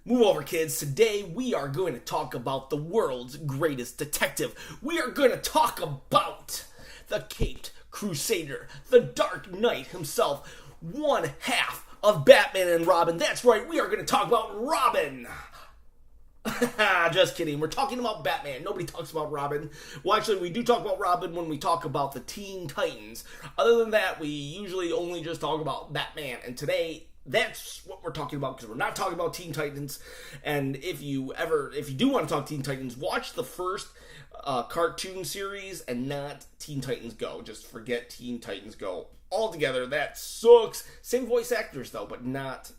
Move over, kids. Today we are going to talk about the world's greatest detective. We are going to talk about the Caped Crusader, the Dark Knight himself, one half of Batman and Robin. That's right, we are going to talk about Robin. Just kidding. We're talking about Batman. Nobody talks about Robin. Well, actually, we do talk about Robin when we talk about the Teen Titans. Other than that, we usually only just talk about Batman. And today, that's what we're talking about, because we're not talking about Teen Titans. And if you do want to talk Teen Titans, watch the first cartoon series and not Teen Titans Go. Just forget Teen Titans Go altogether. That sucks. Same voice actors though, but not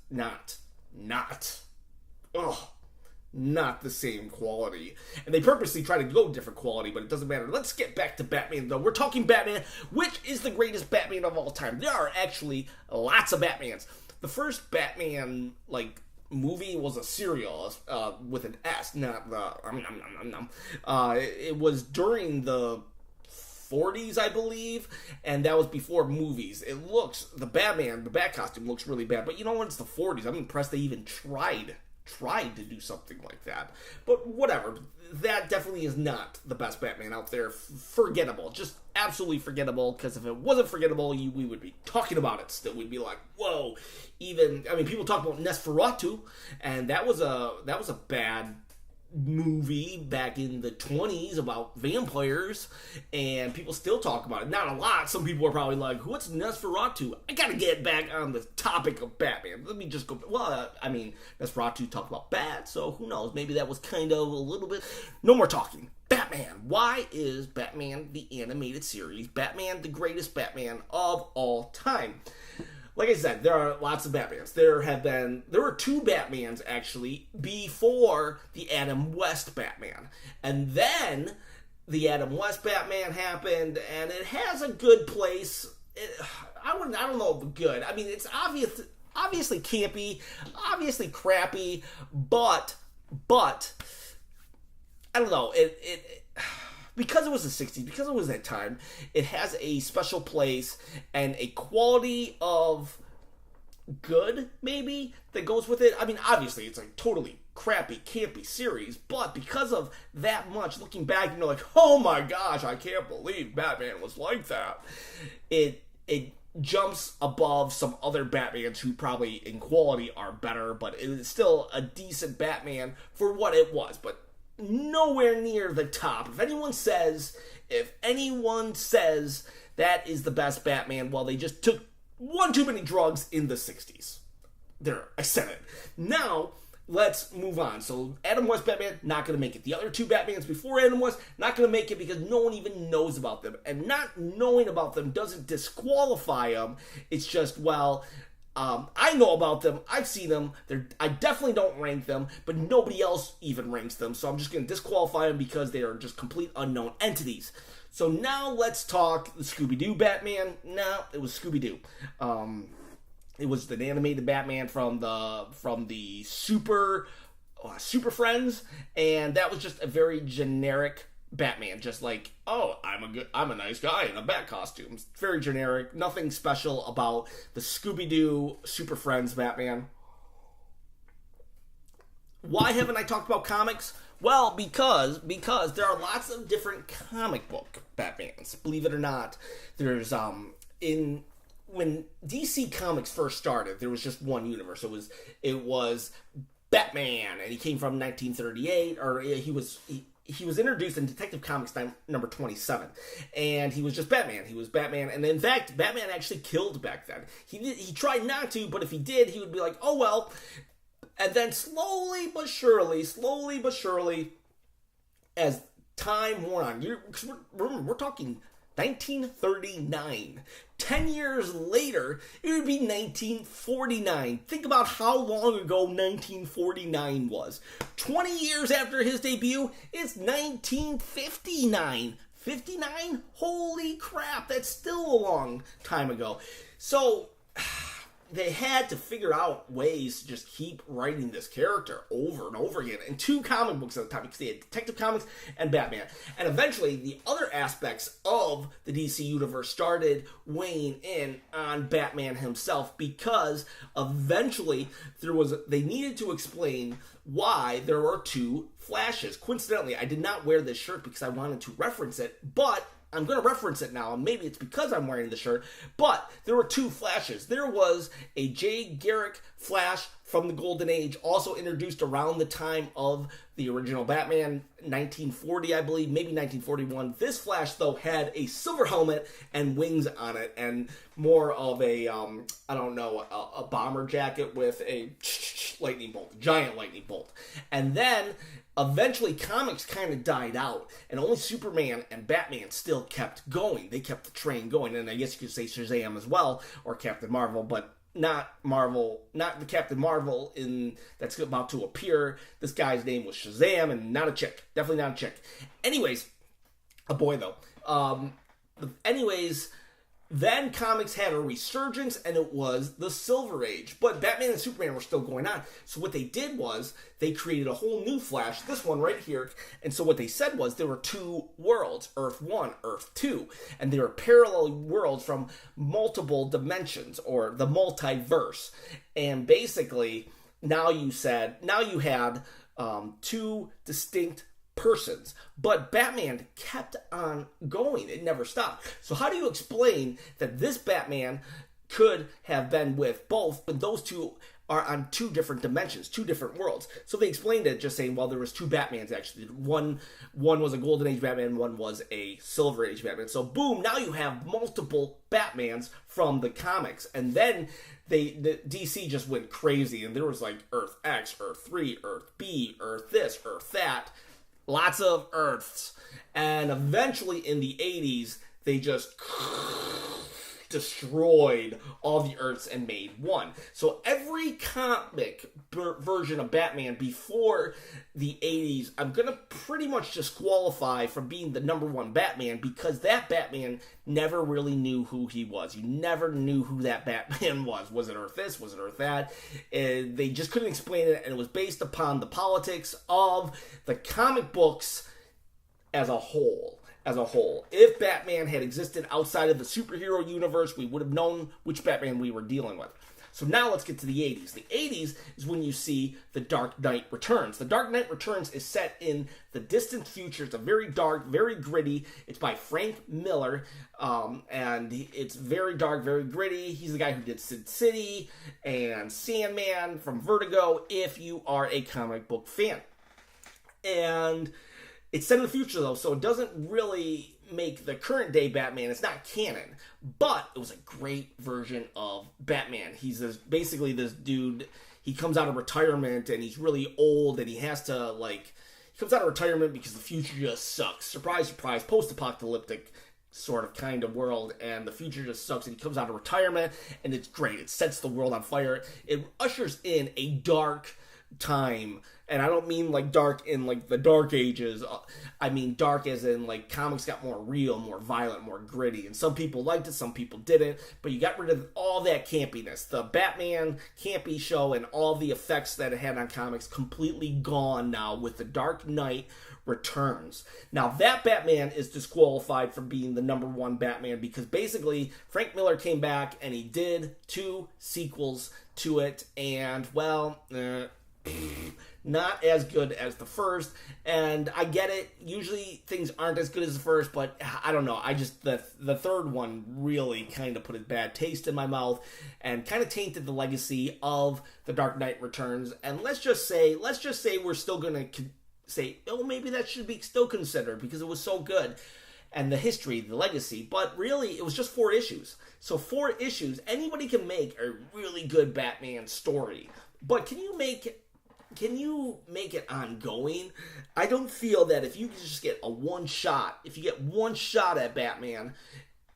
the same quality. And they purposely try to go different quality, but it doesn't matter. Let's get back to Batman, though. We're talking Batman, which is the greatest Batman of all time. There are actually lots of Batmans. The first Batman, movie was a serial with an S, not the... it was during the 40s, I believe, and that was before movies. The Bat costume looks really bad, but you know what? It's the 40s. I'm impressed they even tried to do something like that. But whatever. That definitely is not the best Batman out there. Forgettable. Just absolutely forgettable, because if it wasn't forgettable, we would be talking about it still. We'd be like, whoa. People talk about Nosferatu, and that was a bad movie back in the 20s about vampires, and people still talk about it. Not a lot. Some people are probably like, what's Nosferatu? I gotta get back on the topic of Batman. Let me just go. Nosferatu talked about bats, so who knows? Maybe that was kind of a little bit. No more talking. Batman. Why is Batman the animated series Batman the greatest Batman of all time? Like I said, there are lots of Batmans. There were two Batmans, actually, before the Adam West Batman. And then the Adam West Batman happened, and it has a good place. I don't know if good. It's obviously campy, obviously crappy, but I don't know. Because it was the 60s, because it was that time, it has a special place and a quality of good, maybe, that goes with it. Obviously, it's totally crappy, campy series, but because of that much, looking back, you're like, oh my gosh, I can't believe Batman was like that. It jumps above some other Batmans who probably in quality are better, but it is still a decent Batman for what it was, but nowhere near the top. If anyone says that is the best Batman, well, they just took one too many drugs in the 60s. There, I said it. Now, let's move on. So, Adam West Batman, not going to make it. The other two Batmans before Adam West, not going to make it because no one even knows about them. And not knowing about them doesn't disqualify them. It's just, I know about them. I've seen them. I definitely don't rank them, but nobody else even ranks them. So I'm just going to disqualify them because they are just complete unknown entities. So now let's talk the Scooby-Doo Batman. No, it was Scooby-Doo. It was an animated Batman from the Super Friends, and that was just a very generic Batman, just like, oh, I'm a nice guy in a bat costume. It's very generic, nothing special about the Scooby-Doo Super Friends Batman. Why haven't I talked about comics? Well, because there are lots of different comic book Batmans. Believe it or not, there's when DC Comics first started, there was just one universe. It was Batman, and he came from 1938, or he was introduced in Detective Comics number 27, and he was just Batman. He was Batman, and in fact, Batman actually killed back then. He tried not to, but if he did, he would be like, oh well. And then slowly but surely, as time wore on, we're talking 1939. 10 years later, it would be 1949. Think about how long ago 1949 was. 20 years after his debut, it's 1959. 59? Holy crap, that's still a long time ago. So, they had to figure out ways to just keep writing this character over and over again in 2 comic books at the time, because they had Detective Comics and Batman. And eventually, the other aspects of the DC universe started weighing in on Batman himself, because eventually they needed to explain why there were 2 Flashes. Coincidentally, I did not wear this shirt because I wanted to reference it, but I'm going to reference it now, and maybe it's because I'm wearing the shirt, but there were 2 Flashes. There was a Jay Garrick Flash from the Golden Age, also introduced around the time of the original Batman, 1940, I believe, maybe 1941. This Flash, though, had a silver helmet and wings on it, and more of a, a bomber jacket with a lightning bolt, giant lightning bolt. And then eventually, comics kind of died out, and only Superman and Batman still kept going. They kept the train going, and I guess you could say Shazam as well, or Captain Marvel, but not the Captain Marvel that's about to appear. This guy's name was Shazam, and not a chick. Definitely not a chick. Anyways, a boy, though. Then comics had a resurgence, and it was the Silver Age. But Batman and Superman were still going on. So what they did was they created a whole new Flash, this one right here. And so what they said was there were 2 worlds, Earth 1, Earth 2. And they were parallel worlds from multiple dimensions, or the multiverse. And basically, now you had 2 distinct persons, but Batman kept on going. It never stopped. So how do you explain that this Batman could have been with both, but those 2 are on 2 different dimensions, 2 different worlds? So they explained it just saying, well, there was 2 Batmans actually. One was a Golden Age Batman, one was a Silver Age Batman. So boom, now you have multiple Batmans from the comics. And then the DC just went crazy, and there was like Earth X, Earth 3, Earth B, Earth this, Earth that. Lots of Earths. And eventually in the 80s, they just destroyed all the Earths and made one. So every comic version of Batman before the 80s, I'm going to pretty much disqualify from being the number 1 Batman, because that Batman never really knew who he was. You never knew who that Batman was. Was it Earth this? Was it Earth that? They just couldn't explain it, and it was based upon the politics of the comic books as a whole. If Batman had existed outside of the superhero universe, we would have known which Batman we were dealing with. So now let's get to the 80s. The 80s is when you see The Dark Knight Returns. The Dark Knight Returns is set in the distant future. It's a very dark, very gritty. It's by Frank Miller, and it's very dark, very gritty. He's the guy who did Sin City and Sandman from Vertigo, if you are a comic book fan. And it's set in the future, though, so it doesn't really make the current day Batman. It's not canon, but it was a great version of Batman. He's basically this dude. He comes out of retirement, and he's really old, and he has to, he comes out of retirement because the future just sucks. Surprise, surprise, post-apocalyptic sort of kind of world, and the future just sucks, and he comes out of retirement, and it's great. It sets the world on fire. It ushers in a dark time, and I don't mean dark in the Dark Ages. I mean dark as in comics got more real, more violent, more gritty, and some people liked it, some people didn't, but you got rid of all that campiness. The Batman campy show and all the effects that it had on comics completely gone now with The Dark Knight Returns. Now that Batman is disqualified from being the number 1 Batman, because basically Frank Miller came back and he did 2 sequels to it, and not as good as the first. And I get it, usually things aren't as good as the first, but I don't know, the third one really kind of put a bad taste in my mouth and kind of tainted the legacy of The Dark Knight Returns. And let's just say we're still gonna say, oh, maybe that should be still considered because it was so good, and the history, the legacy. But really, it was just 4 issues. So 4 issues, anybody can make a really good Batman story, but can you make it ongoing? I don't feel that if you just get one shot at Batman,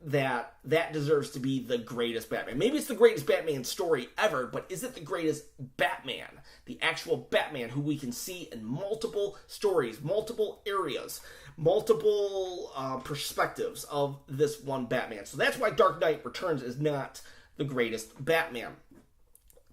that deserves to be the greatest Batman. Maybe it's the greatest Batman story ever, but is it the greatest Batman? The actual Batman who we can see in multiple stories, multiple areas, multiple perspectives of this one Batman. So that's why Dark Knight Returns is not the greatest Batman.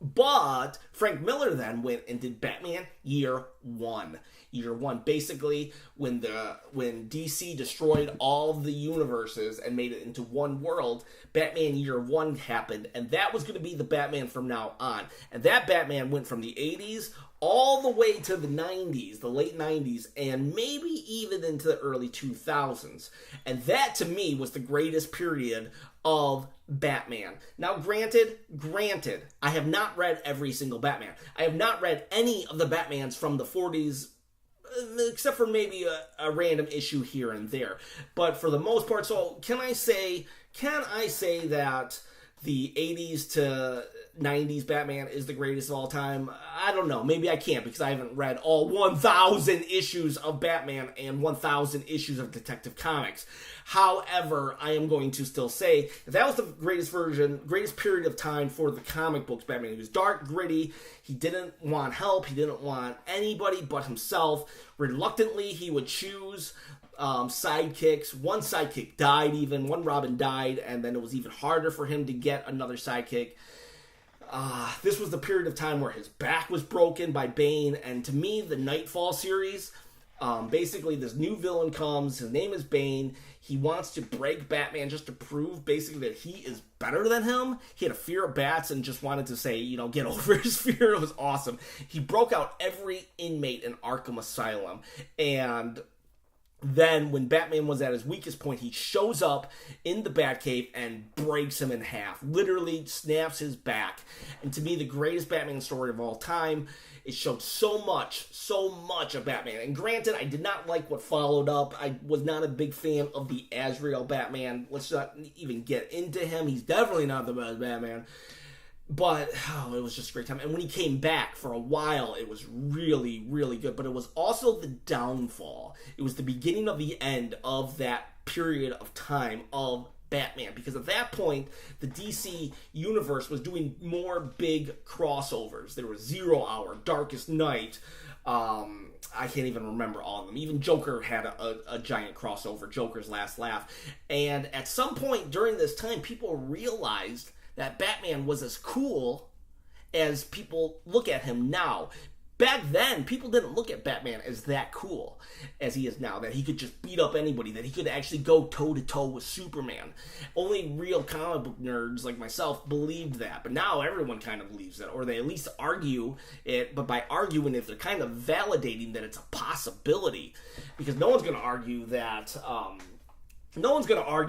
But Frank Miller then went and did Batman Year One. Year One, basically, when DC destroyed all the universes and made it into one world, Batman Year One happened, and that was going to be the Batman from now on. And that Batman went from the 80s all the way to the 90s, the late 90s, and maybe even into the early 2000s. And that, to me, was the greatest period of Batman. Now, granted, I have not read every single Batman. I have not read any of the Batmans from the 40s, except for maybe a random issue here and there. But for the most part, so can I say that the 80s to 90s Batman is the greatest of all time? I don't know. Maybe I can't, because I haven't read all 1,000 issues of Batman and 1,000 issues of Detective Comics. However, I am going to still say that was the greatest period of time for the comic books Batman. He was dark, gritty. He didn't want help. He didn't want anybody but himself. Reluctantly, he would choose sidekicks. One sidekick died even. One Robin died, and then it was even harder for him to get another sidekick. This was the period of time where his back was broken by Bane, and to me, the Nightfall series, basically this new villain comes, his name is Bane. He wants to break Batman just to prove basically that he is better than him. He had a fear of bats and just wanted to say, get over his fear. It was awesome. He broke out every inmate in Arkham Asylum, and then when Batman was at his weakest point, he shows up in the Batcave and breaks him in half. Literally snaps his back. And to me, the greatest Batman story of all time. It showed so much of Batman. And granted, I did not like what followed up. I was not a big fan of the Azrael Batman. Let's not even get into him. He's definitely not the best Batman. But, it was just a great time. And when he came back for a while, it was really, really good. But it was also the downfall. It was the beginning of the end of that period of time of Batman. Because at that point, the DC universe was doing more big crossovers. There was 0 Hour, Darkest Night. I can't even remember all of them. Even Joker had a giant crossover, Joker's Last Laugh. And at some point during this time, people realized that Batman was as cool as people look at him now. Back then, people didn't look at Batman as that cool as he is now, that he could just beat up anybody, that he could actually go toe-to-toe with Superman. Only real comic book nerds like myself believed that, but now everyone kind of believes it, or they at least argue it, but by arguing it, they're kind of validating that it's a possibility, because no one's going to argue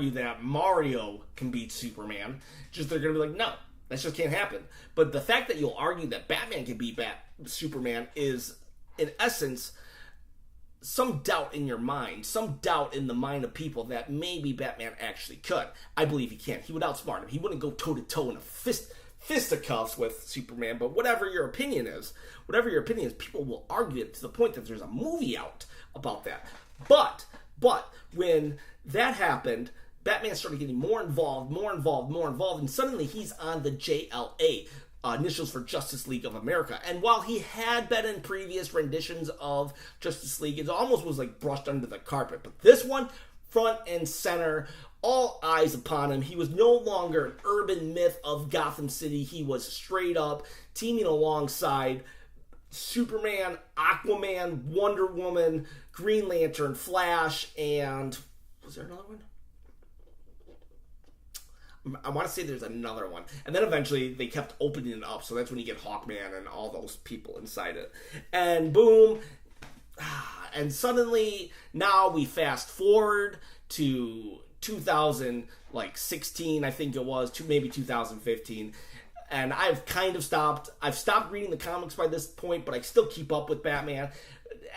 that Mario can beat Superman. Just they're going to be like, no, that just can't happen. But the fact that you'll argue that Batman can beat Superman is, in essence, some doubt in your mind, some doubt in the mind of people that maybe Batman actually could. I believe he can. He would outsmart him. He wouldn't go toe-to-toe in a fisticuffs with Superman, but whatever your opinion is, people will argue it to the point that there's a movie out about that. But when that happened, Batman started getting more involved, and suddenly he's on the JLA, initials for Justice League of America. And while he had been in previous renditions of Justice League, it almost was like brushed under the carpet. But this one, front and center, all eyes upon him. He was no longer an urban myth of Gotham City. He was straight up teaming alongside Superman, Aquaman, Wonder Woman, Green Lantern, Flash, and was there another one? I want to say there's another one. And then eventually they kept opening it up, so that's when you get Hawkman and all those people inside it. And boom. And suddenly, now we fast forward to 2016, I think it was, maybe 2015. And I've stopped reading the comics by this point, but I still keep up with Batman.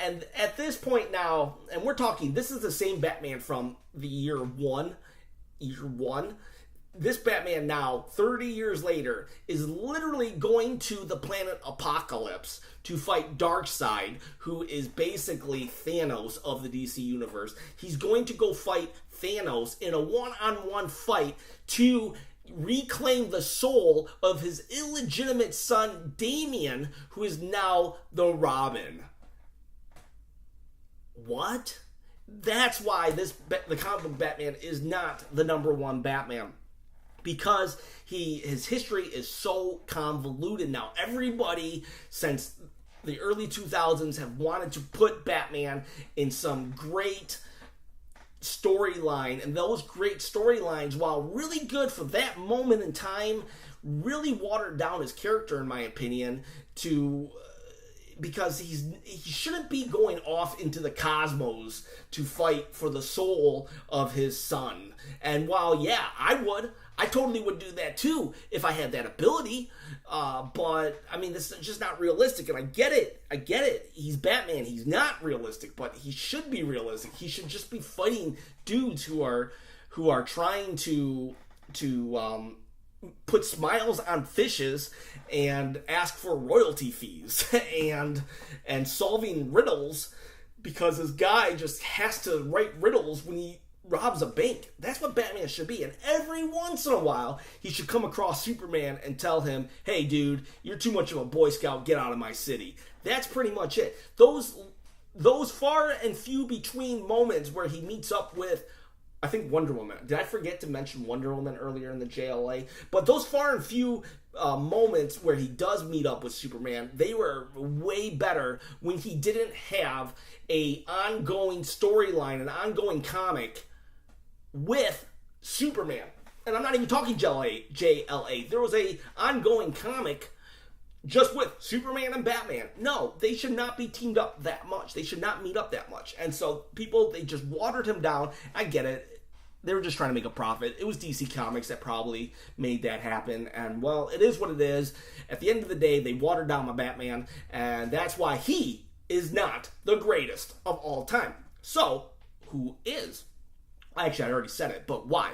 And at this point now, and we're talking, this is the same Batman from the year one. This Batman now, 30 years later, is literally going to the planet Apokolips to fight Darkseid, who is basically Thanos of the DC Universe. He's going to go fight Thanos in a one-on-one fight to reclaim the soul of his illegitimate son, Damian, who is now the Robin. What? That's why the comic book Batman is not the number one Batman. because his history is so convoluted now. Everybody since the early 2000s have wanted to put Batman in some great storyline, and those great storylines, while really good for that moment in time, really watered down his character, in my opinion, to because he shouldn't be going off into the cosmos to fight for the soul of his son. And while, yeah, I totally would do that too if I had that ability. But, I mean, this is just not realistic, and I get it. He's Batman. He's not realistic, but he should be realistic. He should just be fighting dudes who are trying to put smiles on fishes and ask for royalty fees and solving riddles because this guy just has to write riddles when he robs a bank. That's what Batman should be. And every once in a while, he should come across Superman and tell him, hey, dude, you're too much of a Boy Scout. Get out of my city. That's pretty much it. Those far and few between moments where he meets up with, I think, Wonder Woman. Did I forget to mention Wonder Woman earlier in the JLA? But those far and few moments where he does meet up with Superman, they were way better when he didn't have a ongoing storyline, an ongoing comic with Superman. And I'm not even talking JLA. There was a ongoing comic just with Superman and Batman. No, they should not be teamed up that much. They should not meet up that much. And so they just watered him down. I get it. They were just trying to make a profit. It was DC Comics that probably made that happen. And, well, it is what it is. At the end of the day, they watered down my Batman. And that's why he is not the greatest of all time. So, who is? Actually, I already said it, but why?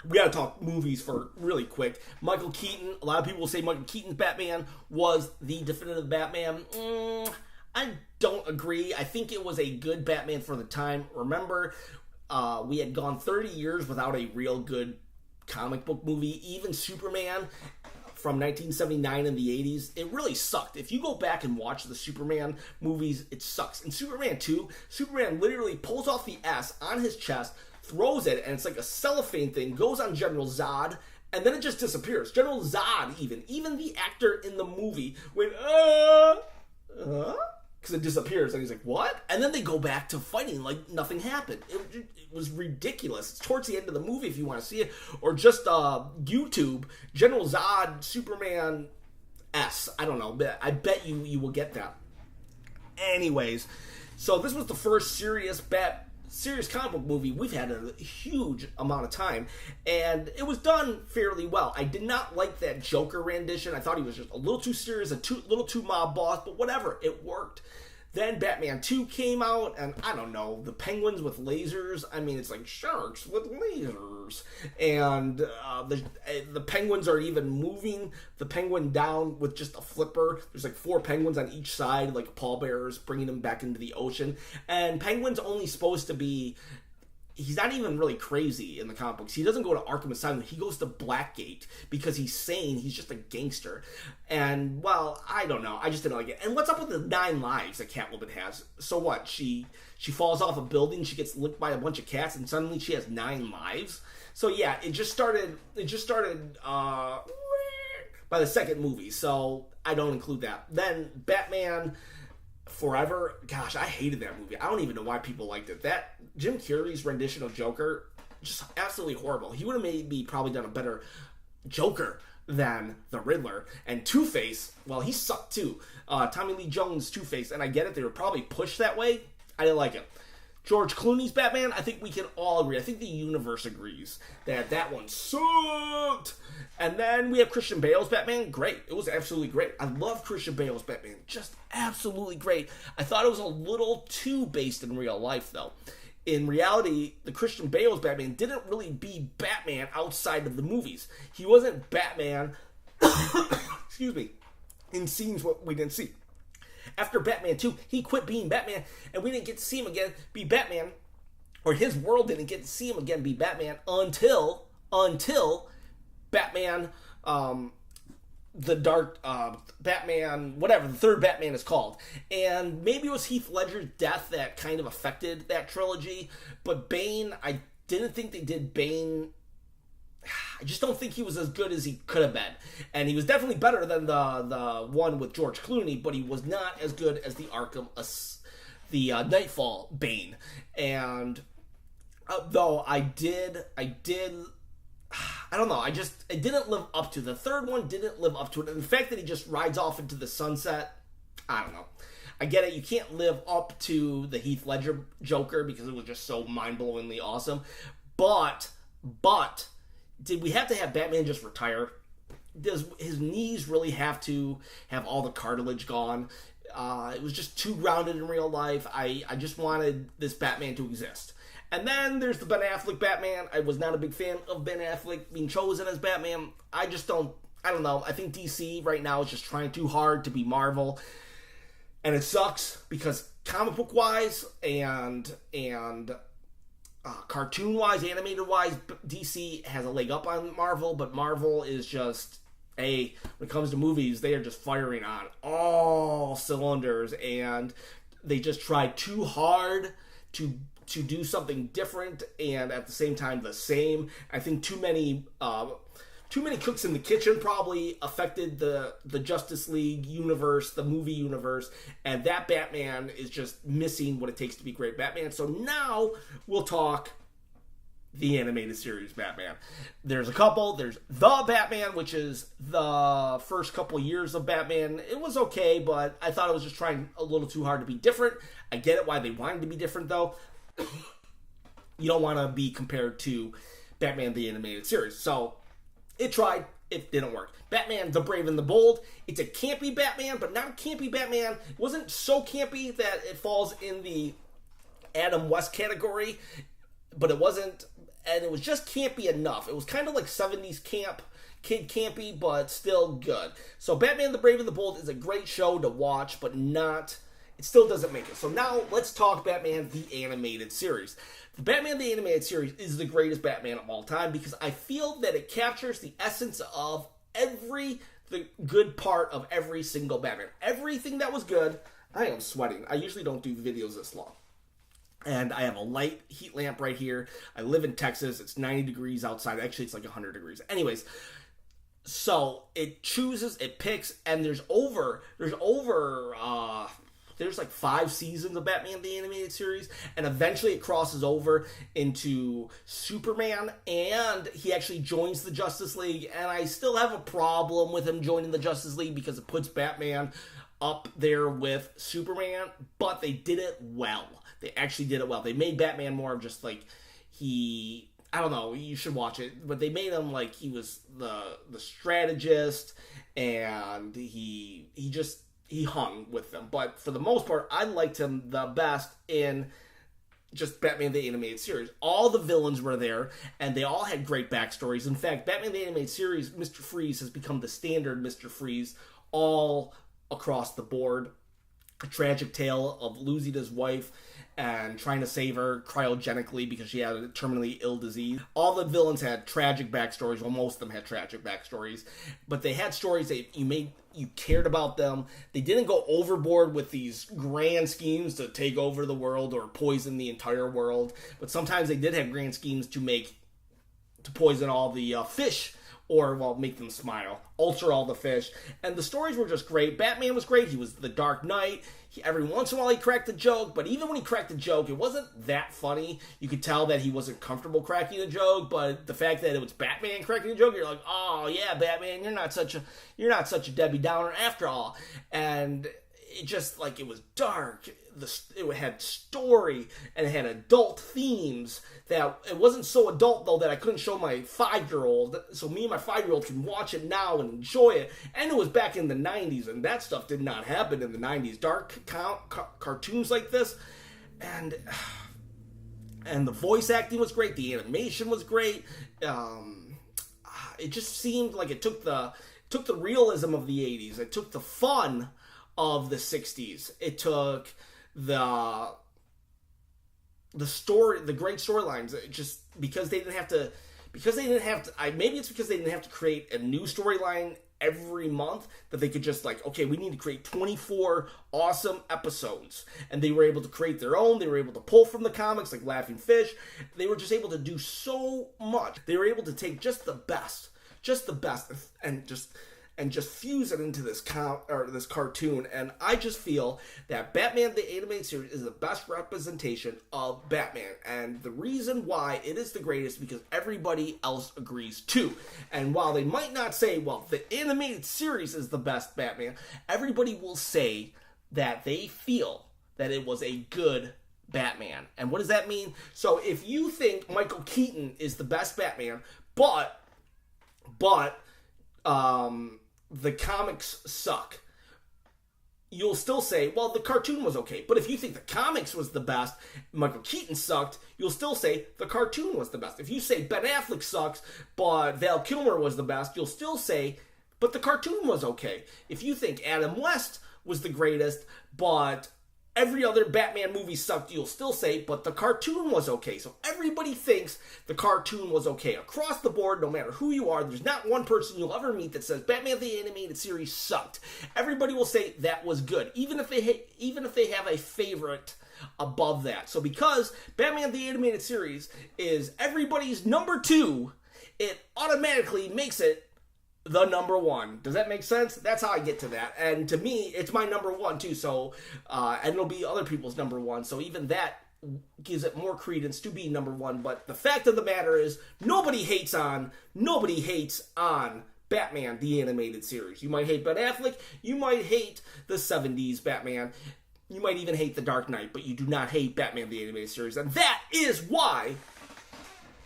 We gotta talk movies for really quick. Michael Keaton. A lot of people will say Michael Keaton's Batman was the definitive Batman. I don't agree. I think it was a good Batman for the time. Remember, we had gone 30 years without a real good comic book movie. Even Superman from 1979 in the 80s, it really sucked. If you go back and watch the Superman movies, it sucks. In Superman 2, Superman literally pulls off the S on his chest, throws it, and it's like a cellophane thing, goes on General Zod, and then it just disappears. General Zod, even the actor in the movie went, because it disappears, and he's like, what? And then they go back to fighting like nothing happened. It was ridiculous. It's towards the end of the movie if you want to see it, or just YouTube, General Zod, Superman S. I don't know, but I bet you will get that. Anyways, so this was the first serious comic book movie we've had in a huge amount of time, and it was done fairly well. I did not like that Joker rendition. I thought he was just a little too serious, little too mob boss, but whatever, it worked. Then Batman 2 came out, and I don't know, the penguins with lasers. I mean, it's like sharks with lasers. And the penguins are even moving the penguin down with just a flipper. There's like 4 penguins on each side, like pallbearers, bringing them back into the ocean. And Penguin's only supposed to be... He's not even really crazy in the comic books. He doesn't go to Arkham Asylum. He goes to Blackgate because he's sane. He's just a gangster. And, well, I don't know. I just didn't like it. And what's up with the 9 lives that Catwoman has? So what? She falls off a building. She gets licked by a bunch of cats, and suddenly she has 9 lives. So yeah, it just started by the second movie. So I don't include that. Then Batman Forever, gosh, I hated that movie. I don't even know why people liked it. That Jim Carrey's rendition of Joker, just absolutely horrible. He would have maybe probably done a better Joker than the Riddler. And Two-Face, well, he sucked too. Tommy Lee Jones' Two-Face, and I get it, they were probably pushed that way. I didn't like it. George Clooney's Batman, I think we can all agree. I think the universe agrees that one sucked. And then we have Christian Bale's Batman. Great. It was absolutely great. I love Christian Bale's Batman. Just absolutely great. I thought it was a little too based in real life, though. In reality, the Christian Bale's Batman didn't really be Batman outside of the movies. He wasn't Batman, excuse me, in scenes what we didn't see. After Batman 2, he quit being Batman, and we didn't get to see him again be Batman, or his world didn't get to see him again be Batman until Batman, the Dark Batman, whatever, the third Batman is called. And maybe it was Heath Ledger's death that kind of affected that trilogy, but Bane, I didn't think they did Bane I just don't think he was as good as he could have been. And he was definitely better than the one with George Clooney, but he was not as good as the Nightfall Bane. And though I don't know, it didn't live up to, the third one didn't live up to it. And the fact that he just rides off into the sunset, I don't know. I get it, you can't live up to the Heath Ledger Joker because it was just so mind-blowingly awesome. But, did we have to have Batman just retire? Does his knees really have to have all the cartilage gone? It was just too grounded in real life. I just wanted this Batman to exist. And then there's the Ben Affleck Batman. I was not a big fan of Ben Affleck being chosen as Batman. I don't know. I think DC right now is just trying too hard to be Marvel. And it sucks because comic book wise and cartoon wise, animated wise, DC has a leg up on Marvel, but Marvel is just, when it comes to movies, they are just firing on all cylinders, and they just try too hard to do something different and at the same time the same. I think too many cooks in the kitchen probably affected the Justice League universe, the movie universe, and that Batman is just missing what it takes to be great Batman. So now we'll talk the animated series Batman. There's a couple. There's The Batman, which is the first couple years of Batman. It was okay, but I thought it was just trying a little too hard to be different. I get it why they wanted to be different, though. You don't want to be compared to Batman the Animated Series. So it tried. It didn't work. Batman the Brave and the Bold. It's a campy Batman, but not a campy Batman. It wasn't so campy that it falls in the Adam West category, but it wasn't, and it was just campy enough. It was kind of like 70s kid campy, but still good. So Batman the Brave and the Bold is a great show to watch, but it still doesn't make it. So now let's talk Batman the Animated Series. The Batman the Animated Series is the greatest Batman of all time because I feel that it captures the essence of the good part of every single Batman. Everything that was good. I am sweating. I usually don't do videos this long. And I have a light heat lamp right here. I live in Texas. It's 90 degrees outside. Actually, it's like 100 degrees. Anyways, so it picks, and there's like 5 seasons of Batman the Animated Series, and eventually it crosses over into Superman, and he actually joins the Justice League, and I still have a problem with him joining the Justice League because it puts Batman up there with Superman, but they did it well. They actually did it well. They made Batman more of just like I don't know, you should watch it, but they made him like he was the strategist, and he hung with them. But for the most part, I liked him the best in just Batman the Animated Series. All the villains were there, and they all had great backstories. In fact, Batman the Animated Series, Mr. Freeze has become the standard Mr. Freeze all across the board. A tragic tale of losing his wife and trying to save her cryogenically because she had a terminally ill disease. All the villains had tragic backstories. Well, most of them had tragic backstories. But they had stories that you cared about them. They didn't go overboard with these grand schemes to take over the world or poison the entire world. But sometimes they did have grand schemes to poison all the fish, or, well, make them smile, alter all the fish. And the stories were just great. Batman was great. He was the Dark Knight. Every once in a while he cracked a joke, but even when he cracked a joke, it wasn't that funny. You could tell that he wasn't comfortable cracking a joke, but the fact that it was Batman cracking a joke, you're like, oh yeah, Batman, you're not such a Debbie Downer after all. And it just, like, it was dark. It had story, and it had adult themes. That it wasn't so adult, though, that I couldn't show my 5-year-old. So me and my 5-year-old can watch it now and enjoy it. And it was back in the 90s, and that stuff did not happen in the 90s. Dark cartoons like this, and the voice acting was great. The animation was great. It just seemed like it took the realism of the 80s. It took the fun of the 60s. It took the story, the great storylines, just because they didn't have to, maybe it's because they didn't have to create a new storyline every month that they could just like, okay, we need to create 24 awesome episodes. And they were able to create their own. They were able to pull from the comics like Laughing Fish. They were just able to do so much. They were able to take just the best, and just fuse it into this this cartoon. And I just feel that Batman the Animated Series is the best representation of Batman. And the reason why it is the greatest because everybody else agrees too. And while they might not say, well, the animated series is the best Batman, everybody will say that they feel that it was a good Batman. And what does that mean? So if you think Michael Keaton is the best Batman, but the comics suck, you'll still say, well, the cartoon was okay. But if you think the comics was the best, Michael Keaton sucked, you'll still say the cartoon was the best. If you say Ben Affleck sucks, but Val Kilmer was the best, you'll still say, but the cartoon was okay. If you think Adam West was the greatest, but every other Batman movie sucked, you'll still say, but the cartoon was okay. So everybody thinks the cartoon was okay. Across the board, no matter who you are, there's not one person you'll ever meet that says Batman the Animated Series sucked. Everybody will say that was good, even if they have a favorite above that. So because Batman the Animated Series is everybody's number 2, it automatically makes it the number 1. Does that make sense? That's how I get to that. And to me, it's my number 1 too. So, and it'll be other people's number 1. So even that gives it more credence to be number 1. But the fact of the matter is, nobody hates on Batman the Animated Series. You might hate Ben Affleck. You might hate the 70s Batman. You might even hate The Dark Knight. But you do not hate Batman the Animated Series. And that is why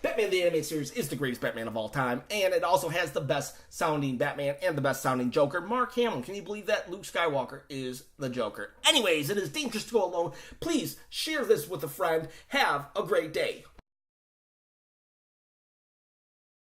Batman the Animated Series is the greatest Batman of all time, and it also has the best sounding Batman and the best sounding Joker, Mark Hamill. Can you believe that? Luke Skywalker is the Joker. Anyways, it is dangerous to go alone. Please share this with a friend. Have a great day.